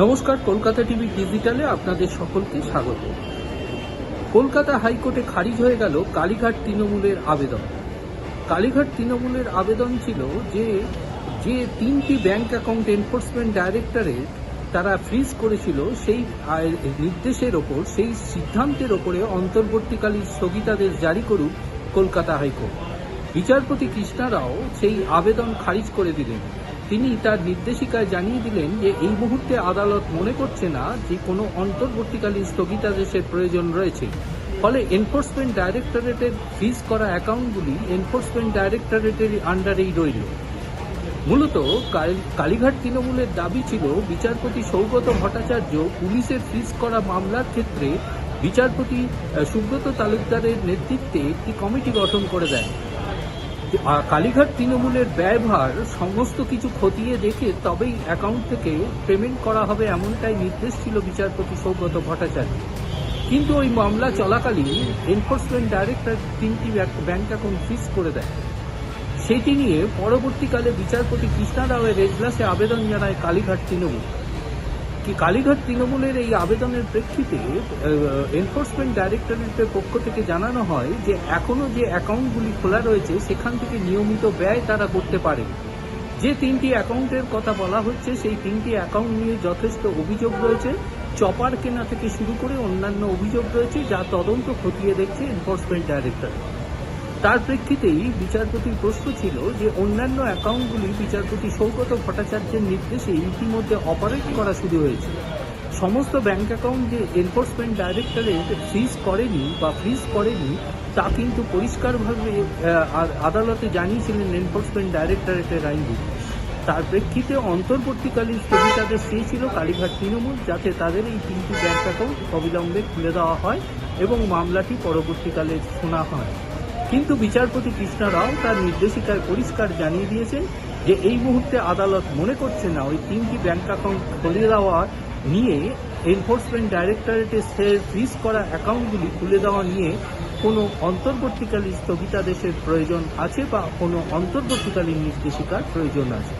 নমস্কার, কলকাতা টিভি ডিজিটালে আপনাদের সকলকে স্বাগত। কলকাতা হাইকোর্টে খারিজ হয়ে গেল কালীঘাট তৃণমূলের আবেদন। কালীঘাট তৃণমূলের আবেদন ছিল যে তিনটি ব্যাংক অ্যাকাউন্ট এনফোর্সমেন্ট ডাইরেক্টরেট তারা ফ্রিজ করেছিল, সেই নির্দেশের ওপর, সেই সিদ্ধান্তের ওপরে অন্তর্বর্তীকালীন স্থগিতাদেশ জারি করুক কলকাতা হাইকোর্ট। বিচারপতি কৃষ্ণা রাও সেই আবেদন খারিজ করে দিলেন। তিনি তার নির্দেশিকায় জানিয়ে দিলেন যে এই মুহূর্তে আদালত মনে করছে না যে কোনো অন্তর্বর্তীকালীন স্থগিতাদেশের প্রয়োজন রয়েছে। ফলে এনফোর্সমেন্ট ডাইরেক্টরেটের ফ্রিজ করা অ্যাকাউন্টগুলি এনফোর্সমেন্ট ডাইরেক্টরেটের আন্ডারেই রইল। মূলত কালীঘাট তৃণমূলের দাবি ছিল বিচারপতি সৌগত ভট্টাচার্য পুলিশের ফ্রিজ করা মামলার ক্ষেত্রে বিচারপতি সুব্রত তালুকদারের নেতৃত্বে একটি কমিটি গঠন করে দেন। কালীঘাট তৃণমূলের ব্যয়ভার সমস্ত কিছু খতিয়ে দেখে তবেই অ্যাকাউন্ট থেকে পেমেন্ট করা হবে, এমনটাই নির্দেশ ছিল বিচারপতি সৌগত ভট্টাচার্য। কিন্তু ওই মামলা চলাকালীন এনফোর্সমেন্ট ডাইরেক্টর তিনটি ব্যাংক অ্যাকাউন্ট ফ্রিজ করে দেয়। সেটি নিয়ে পরবর্তীকালে বিচারপতি কৃষ্ণা রাওয়ের এজলাসে আবেদন জানায় কালীঘাট তৃণমূল। কালীঘাট তৃণমূলের এই আবেদনের প্রেক্ষিতে এনফোর্সমেন্ট ডাইরেক্টরেটের পক্ষ থেকে জানানো হয় যে এখনো যে অ্যাকাউন্টগুলি খোলা রয়েছে সেখান থেকে নিয়মিত ব্যয় তারা করতে পারে। যে তিনটি অ্যাকাউন্টের কথা বলা হচ্ছে সেই তিনটি অ্যাকাউন্ট নিয়ে যথেষ্ট অভিযোগ রয়েছে, চপার কেনা থেকে শুরু করে অন্যান্য অভিযোগ রয়েছে, যা তদন্ত খতিয়ে দেখছে এনফোর্সমেন্ট ডাইরেক্টরেট। তার প্রেক্ষিতেই বিচারপতির প্রশ্ন ছিল যে অন্যান্য অ্যাকাউন্টগুলি বিচারপতি সৌগত ভট্টাচার্যের নির্দেশে ইতিমধ্যে অপারেট করা শুরু হয়েছে। সমস্ত ব্যাংক অ্যাকাউন্ট যে এনফোর্সমেন্ট ডাইরেক্টরেট ফ্রিজ করেনি তা কিন্তু পরিষ্কারভাবে আদালতে জানিয়েছিলেন এনফোর্সমেন্ট ডাইরেক্টরেটের আইনজীবী। তার প্রেক্ষিতে অন্তর্বর্তীকালীন স্থগিতাদেশ চেয়েছিল কালীঘাট তৃণমূল, যাতে তাদের এই তিনটি ব্যাংক অ্যাকাউন্ট অবিলম্বে খুলে দেওয়া হয় এবং মামলাটি পরবর্তীকালে শোনা হয়। কিন্তু বিচারপতি কৃষ্ণা রাও তার নির্দেশিকায় পরিষ্কার জানিয়ে দিয়েছেন যে এই মুহূর্তে আদালত মনে করছে না ওই তিনটি ব্যাংক অ্যাকাউন্ট খুলে দেওয়া নিয়ে এনফোর্সমেন্ট ডাইরেক্টরেটের ফ্রিজ করা অ্যাকাউন্টগুলি খুলে দেওয়া নিয়ে কোনো অন্তর্বর্তীকালীন স্থগিতাদেশের প্রয়োজন আছে বা কোনো অন্তর্বর্তীকালীন নির্দেশিকার প্রয়োজন আছে।